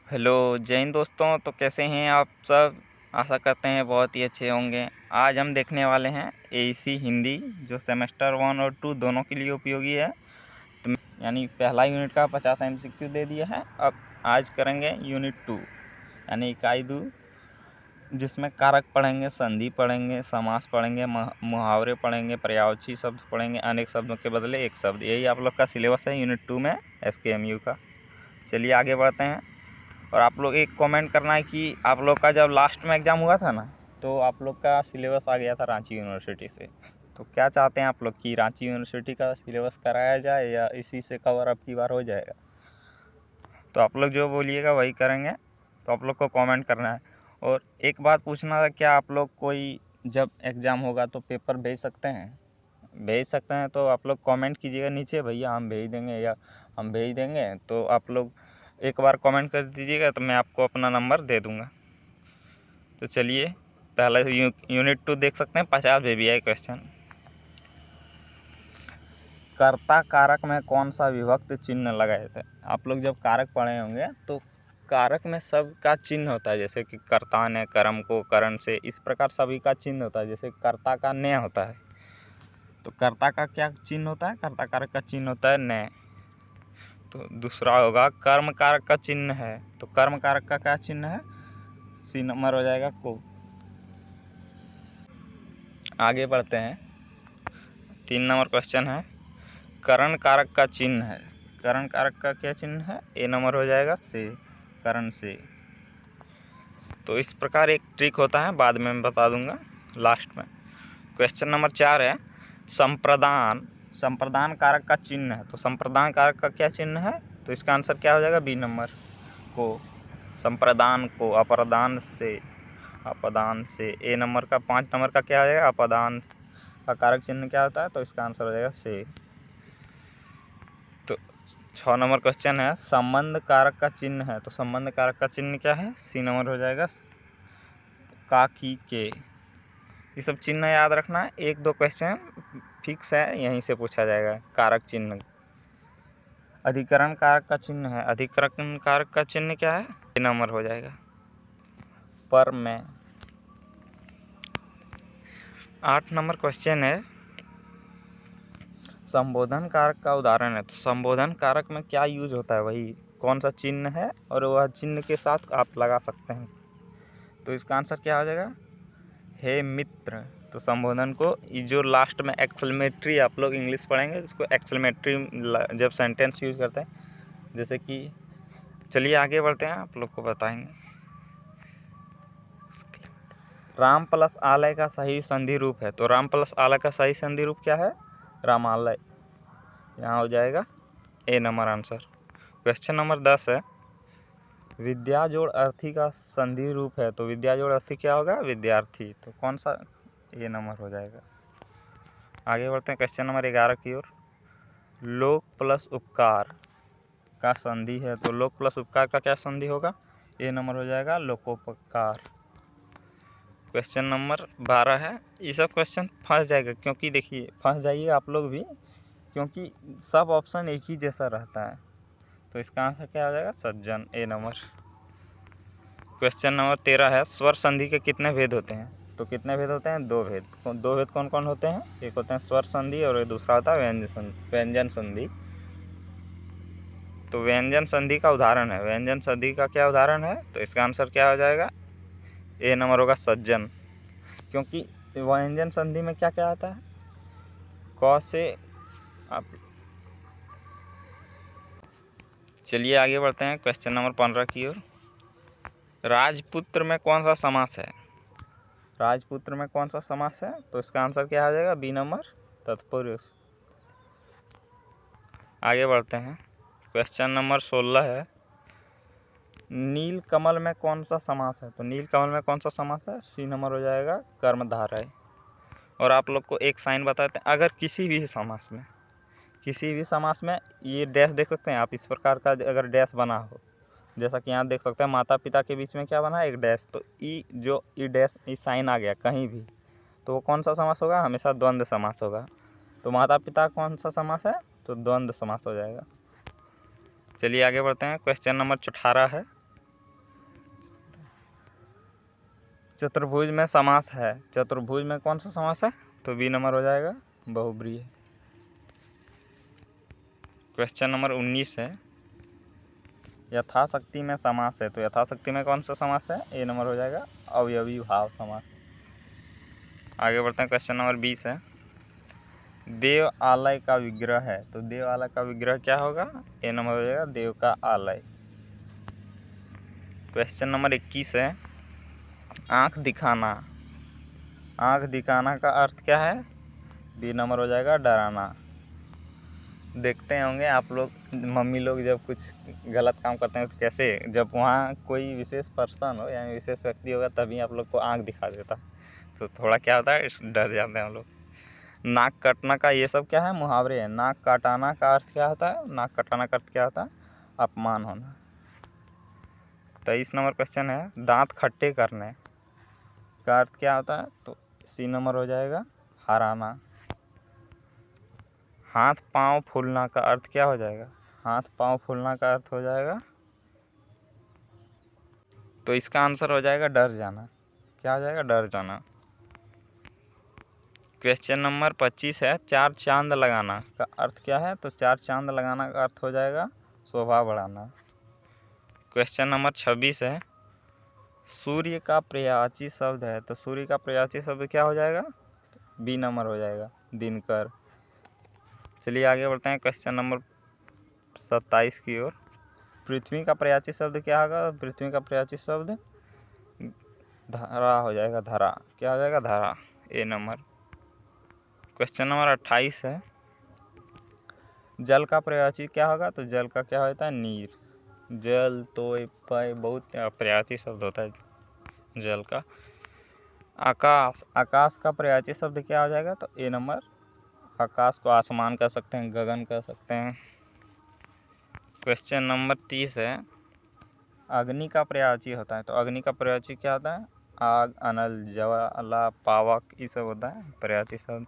Hello जय हिंद दोस्तों। तो कैसे हैं आप सब? आशा करते हैं बहुत ही अच्छे होंगे। आज हम देखने वाले हैं एईसी हिंदी, जो सेमेस्टर 1 और 2 दोनों के लिए उपयोगी है। तो यानी पहला यूनिट का 50 MCQ दे दिया है। अब आज करेंगे यूनिट 2 यानी इकाई 2, जिसमें कारक पढ़ेंगे, संधि पढ़ेंगे, समास पढ़ेंगे, मुहावरे पढ़ेंगे, पर्यायवाची शब्द पढ़ेंगे, अनेक शब्दों के बदले एक शब्द। यही आप लोग का सिलेबस है यूनिट 2 में SKMU का। चलिए आगे बढ़ते हैं। और आप लोग एक कमेंट करना है कि आप लोग का जब लास्ट में एग्ज़ाम हुआ था ना, तो आप लोग का सिलेबस आ गया था रांची यूनिवर्सिटी से। तो क्या चाहते हैं आप लोग कि रांची यूनिवर्सिटी का सिलेबस कराया जाए या इसी से कवर अब की बार हो जाएगा? तो आप लोग जो बोलिएगा वही करेंगे। तो आप लोग को कमेंट करना है। और एक बात पूछना था, क्या आप लोग कोई जब एग्ज़ाम होगा तो पेपर भेज सकते हैं? भेज सकते हैं तो आप लोग कमेंट कीजिएगा नीचे, भैया हम भेज देंगे या हम भेज देंगे। तो आप लोग एक बार कमेंट कर दीजिएगा तो मैं आपको अपना नंबर दे दूंगा। तो चलिए पहला यूनिट 2 देख सकते हैं। 50 VBI क्वेश्चन। कर्ता कारक में कौन सा विभक्त चिन्ह लगाए थे? आप लोग जब कारक पढ़े होंगे तो कारक में सब का चिन्ह होता है, जैसे कि कर्ता ने कर्म को करण से, इस प्रकार सभी का चिन्ह होता है। जैसे कर्ता का ने होता है, तो कर्ता का क्या चिन्ह होता है? कर्ता कारक का चिन्ह होता है ने। तो दूसरा होगा कर्म कारक का चिन्ह है, तो कर्म कारक का क्या चिन्ह है? C नंबर हो जाएगा को। आगे बढ़ते हैं। 3 नंबर क्वेश्चन है, करण कारक का चिन्ह है। करण कारक का क्या चिन्ह है? A नंबर हो जाएगा से, करण से। तो इस प्रकार एक ट्रिक होता है, बाद में मैं बता दूंगा लास्ट में। क्वेश्चन नंबर 4 है, संप्रदान। संप्रदान कारक का चिन्ह है, तो संप्रदान कारक का क्या चिन्ह है? तो इसका आंसर क्या हो जाएगा? B नंबर को। संप्रदान को, अप्रदान से, अपदान से। A नंबर का 5 नंबर का क्या हो जाएगा? अपदान का कारक चिन्ह क्या होता है? तो इसका आंसर हो जाएगा से। तो 6 नंबर क्वेश्चन है, संबंध कारक का चिन्ह है, तो संबंध कारक का चिन्ह क्या है? C नंबर हो जाएगा का, की, के। ये सब चिन्ह याद रखना है। 1-2 क्वेश्चन फिक्स है, यहीं से पूछा जाएगा कारक चिन्ह। अधिकरण कारक का चिन्ह है, अधिकरण कारक का चिन्ह क्या है? A नंबर हो जाएगा पर में। 8 नंबर क्वेश्चन है, संबोधन कारक का उदाहरण है, तो संबोधन कारक में क्या यूज होता है? वही कौन सा चिन्ह है और वह चिन्ह के साथ आप लगा सकते हैं। तो इसका आंसर क्या हो जाएगा? हे मित्र। तो संबोधन को जो लास्ट में एक्सक्लेमेटरी, आप लोग इंग्लिश पढ़ेंगे इसको एक्सक्लेमेटरी जब सेंटेंस यूज करते हैं, जैसे कि। चलिए आगे बढ़ते हैं, आप लोग को बताएंगे। राम प्लस आलय का सही संधि रूप है, तो राम प्लस आलय का सही संधि रूप क्या है? रामालय। यहाँ हो जाएगा A number answer. Question number 10 है, विद्या जोड़ अर्थी का संधि रूप है, तो विद्या जोड़ अर्थी क्या होगा? विद्यार्थी। तो कौन सा? A नंबर हो जाएगा। आगे बढ़ते हैं क्वेश्चन नंबर 11 की ओर। लोक प्लस उपकार का संधि है, तो लोक प्लस उपकार का क्या संधि होगा? A नंबर हो जाएगा लोकोपकार। क्वेश्चन नंबर 12 है, ये सब क्वेश्चन फंस जाएगा, क्योंकि देखिए फंस जाइए आप लोग भी, क्योंकि सब ऑप्शन एक ही जैसा रहता है। तो इसका आंसर क्या हो जाएगा? सज्जन। A number. क्वेश्चन नंबर 13 है, स्वर संधि के कितने भेद होते हैं? तो कितने भेद होते हैं? 2 भेद। 2 भेद कौन कौन होते हैं? एक होते हैं स्वर संधि और दूसरा होता है व्यंजन संधि। तो व्यंजन संधि का उदाहरण है, व्यंजन संधि का क्या उदाहरण है? तो इसका आंसर क्या हो जाएगा? A नंबर होगा सज्जन। क्योंकि व्यंजन संधि में क्या क्या आता है? क से आप। चलिए आगे बढ़ते हैं क्वेश्चन नंबर 15 की ओर। राजपुत्र में कौन सा समास है? राजपुत्र में कौन सा समास है? तो इसका आंसर क्या आ जाएगा? B नंबर तत्पुरुष। आगे बढ़ते हैं, क्वेश्चन नंबर 16 है, नील कमल में कौन सा समास है? तो नील कमल में कौन सा समास है? C नंबर हो जाएगा कर्मधारय। और आप लोग को एक साइन बताते हैं, अगर किसी भी समास में ये डैश देख सकते हैं आप, इस प्रकार का अगर डैश बना हो, जैसा कि यहाँ देख सकते हैं माता पिता के बीच में क्या बना है? एक डैश। तो ई डैश ई साइन आ गया कहीं भी, तो वो कौन सा समास होगा? हमेशा द्वंद्व समास होगा। तो माता पिता कौन सा समास है? तो द्वंद्व समास हो जाएगा। चलिए आगे बढ़ते हैं, क्वेश्चन नंबर 18 है, चतुर्भुज में समास है, चतुर्भुज में कौन सा समास है? तो बी नंबर हो जाएगा बहुब्रीहि। क्वेश्चन नंबर 19 है, यथाशक्ति में समास है, तो यथाशक्ति में कौन सा समास है? ए नंबर हो जाएगा अवयवी भाव समास। आगे बढ़ते हैं। क्वेश्चन नंबर 20 है, देव आलय का विग्रह है, तो देव आलय का विग्रह क्या होगा? ए नंबर हो जाएगा देव का आलय। क्वेश्चन नंबर 21 है, आँख दिखाना, आँख दिखाना का अर्थ क्या है? बी नंबर हो जाएगा डराना। देखते होंगे आप लोग, मम्मी लोग जब कुछ गलत काम करते हैं तो कैसे, जब वहाँ कोई विशेष पर्सन हो यानी विशेष व्यक्ति होगा तभी आप लोग को आँख दिखा देता, तो थोड़ा क्या होता है, डर जाते हैं हम लोग। नाक कटना का ये सब क्या है? मुहावरे हैं। नाक कटाना का अर्थ क्या होता है? नाक कटाना का अर्थ क्या होता है? अपमान होना। 23 नंबर क्वेश्चन है, दांत खट्टे करने का अर्थ क्या होता है? तो सी नंबर हो जाएगा हराना। हाथ पांव फूलना का अर्थ क्या हो जाएगा? हाथ पांव फूलना का अर्थ हो जाएगा, तो इसका आंसर हो जाएगा डर जाना। क्या हो जाएगा? डर जाना। क्वेश्चन नंबर 25 है, चार चांद लगाना का अर्थ क्या है? तो चार चांद लगाना का अर्थ हो जाएगा शोभा बढ़ाना। क्वेश्चन नंबर 26 है, सूर्य का पर्यायवाची शब्द है, तो सूर्य का पर्यायवाची शब्द क्या हो जाएगा? बी नंबर हो जाएगा दिनकर। चलिए आगे बढ़ते हैं क्वेश्चन नंबर 27 की ओर। पृथ्वी का पर्यायवाची शब्द क्या होगा? पृथ्वी का पर्यायवाची शब्द धरा हो जाएगा, धरा। क्या हो जाएगा? धरा। ए नंबर। क्वेश्चन नंबर 28 है, जल का पर्यायवाची क्या होगा? तो जल का क्या होता है? नीर। जल तो बहुत पर्यायवाची शब्द होता है जल का। आकाश, आकाश का पर्यायवाची शब्द क्या हो जाएगा? तो ए नंबर। आकाश को आसमान कह सकते हैं, गगन कह सकते हैं। क्वेश्चन नंबर 30 है, अग्नि का पर्यायवाची होता है, तो अग्नि का पर्यायवाची क्या होता है? आग, अनल, ज्वाला, पावक, ये सब होता है पर्यायवाची शब्द।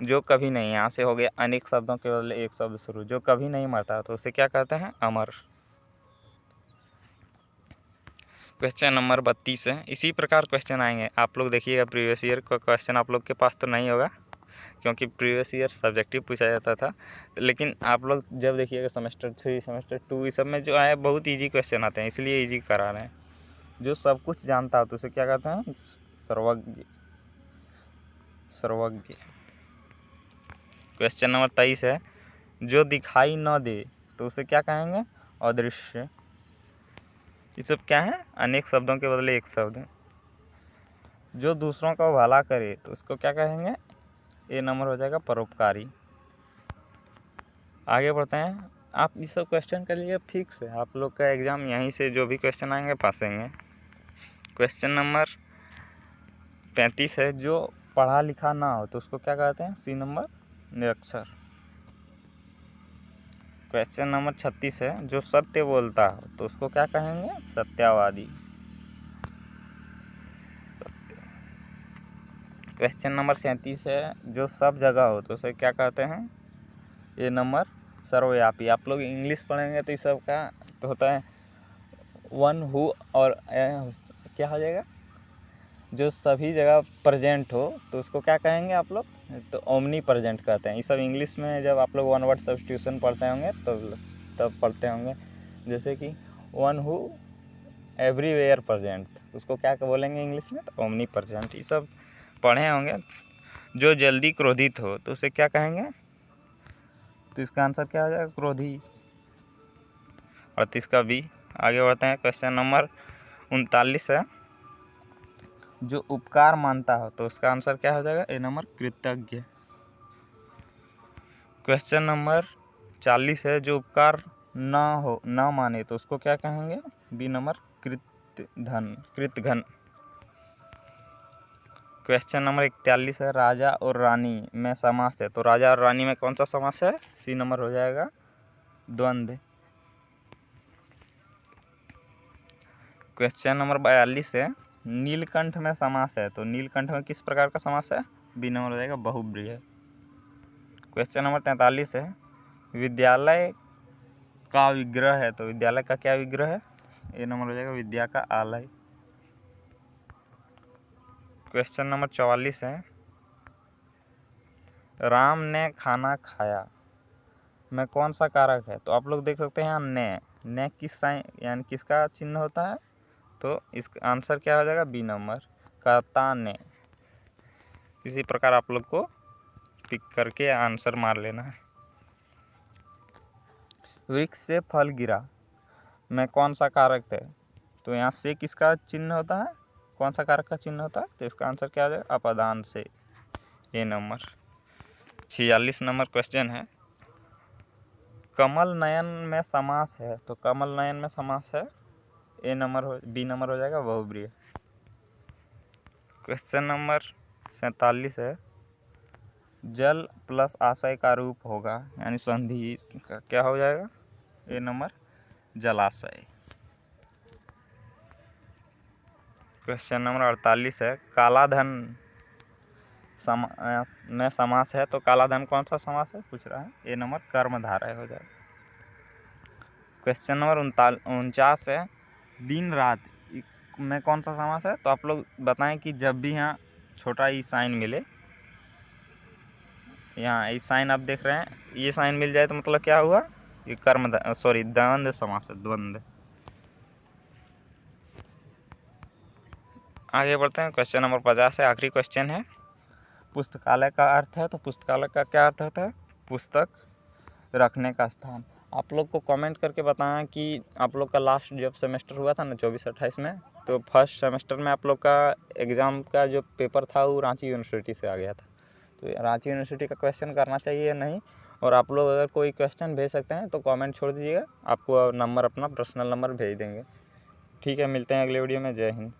जो कभी नहीं, यहाँ से हो गया अनेक शब्दों के बदले एक शब्द शुरू, जो कभी नहीं मरता तो उसे क्या कहते हैं? अमर। क्वेश्चन नंबर 32 है, इसी प्रकार क्वेश्चन आएंगे। आप लोग देखिएगा, प्रीवियस ईयर का क्वेश्चन आप लोग के पास तो नहीं होगा क्योंकि प्रीवियस ईयर सब्जेक्टिव पूछा जाता था, लेकिन आप लोग जब देखिएगा सेमेस्टर 3, सेमेस्टर 2, इस सब में जो आया बहुत ईजी क्वेश्चन आते हैं, इसलिए ईजी करा रहे हैं। जो सब कुछ जानता हो तो उसे क्या कहते हैं? सर्वज्ञ। सर्वज्ञ। क्वेश्चन नंबर 23 है, जो दिखाई न दे तो उसे क्या कहेंगे? अदृश्य। ये सब क्या है? अनेक शब्दों के बदले एक शब्द है। जो दूसरों का भला करे तो उसको क्या कहेंगे? ए नंबर हो जाएगा परोपकारी। आगे बढ़ते हैं। आप ये सब क्वेश्चन के लिए फिक्स है, आप लोग का एग्ज़ाम यहीं से जो भी क्वेश्चन आएंगे फंसेंगे। क्वेश्चन नंबर 35 है, जो पढ़ा लिखा ना हो तो उसको क्या कहते हैं? सी नंबर निरक्षर। क्वेश्चन नंबर 36 है, जो सत्य बोलता हो तो उसको क्या कहेंगे? सत्यावादी। क्वेश्चन नंबर 37 है, जो सब जगह हो तो उसे क्या कहते हैं? ए नंबर सर्वव्यापी। आप लोग इंग्लिश पढ़ेंगे तो इस सब का तो होता है वन हु, और क्या हो जाएगा? जो सभी जगह प्रेजेंट हो तो उसको क्या कहेंगे आप लोग? तो ओमनी प्रेजेंट कहते हैं। ये सब इंग्लिश में जब आप लोग वन वर्ड सब्स्टिट्यूशन पढ़ते होंगे तो तब पढ़ते होंगे। जैसे कि वन हु एवरीवेयर प्रेजेंट, उसको क्या बोलेंगे इंग्लिश में? तो ओमनी प्रेजेंट। ये सब पढ़े होंगे। जो जल्दी क्रोधित हो तो उसे क्या कहेंगे? तो इसका आंसर क्या हो जाएगा? क्रोधी। 38 का बी। आगे बढ़ते हैं। क्वेश्चन नंबर 39 है, जो उपकार मानता हो तो उसका आंसर क्या हो जाएगा? ए नंबर कृतज्ञ। क्वेश्चन नंबर 40 है, जो उपकार ना माने तो उसको क्या कहेंगे? बी नंबर कृतघ्न। क्वेश्चन नंबर 41 है, राजा और रानी में समास है, तो राजा और रानी में कौन सा समास है? सी नंबर हो जाएगा द्वंद्व। क्वेश्चन नंबर 42 है, नीलकंठ में समास है, तो नीलकंठ में किस प्रकार का समास है? बी नंबर हो जाएगा बहुब्रीहि। क्वेश्चन नंबर 43 है, विद्यालय का विग्रह है, तो विद्यालय का क्या विग्रह है? ए नंबर हो जाएगा विद्या का आलय। क्वेश्चन नंबर 44 है, राम ने खाना खाया में कौन सा कारक है? तो आप लोग देख सकते हैं यहाँ ने किस साइन यानी किसका चिन्ह होता है? तो इसका आंसर क्या हो जाएगा? बी नंबर, कर्ता ने। इसी प्रकार आप लोग को टिक करके आंसर मार लेना है। वृक्ष से फल गिरा में कौन सा कारक है? तो यहाँ से किसका चिन्ह होता है? कौन सा कारक का चिन्ह होता है? तो इसका आंसर क्या आ जाएगा? अपदान से, ए नंबर। 46 नंबर क्वेश्चन है, कमल नयन में समास है। तो कमल नयन में समास है, ए नंबर हो, बी नंबर हो जाएगा बहुब्रीहि। क्वेश्चन नंबर 47 है, जल प्लस आशय का रूप होगा यानी संधि का क्या हो जाएगा? ए नंबर जलाशय। क्वेश्चन नंबर 48 है, काला धन में समास है। तो काला धन कौन सा समास है पूछ रहा है? ए नंबर कर्मधारय हो जाएगा। क्वेश्चन नंबर 49 है, दिन रात में कौन सा समास है? तो आप लोग बताएं कि जब भी यहाँ छोटा ई साइन मिले, यहाँ ई साइन आप देख रहे हैं, ये साइन मिल जाए तो मतलब क्या हुआ? ये द्वंद्व समास है, द्वंद्व। आगे बढ़ते हैं। क्वेश्चन नंबर 50 है, आखिरी क्वेश्चन है, पुस्तकालय का अर्थ है। तो पुस्तकालय का क्या अर्थ होता है? पुस्तक रखने का स्थान। आप लोग को कमेंट करके बताना कि आप लोग का लास्ट जब सेमेस्टर हुआ था ना 24-28 में, तो फर्स्ट सेमेस्टर में आप लोग का एग्ज़ाम का जो पेपर था वो रांची यूनिवर्सिटी से आ गया था। तो रांची यूनिवर्सिटी का क्वेश्चन करना चाहिए या नहीं? और आप लोग अगर कोई क्वेश्चन भेज सकते हैं तो कमेंट छोड़ दीजिएगा, आपको नंबर अपना पर्सनल नंबर भेज देंगे। ठीक है, मिलते हैं अगले वीडियो में। जय हिंद।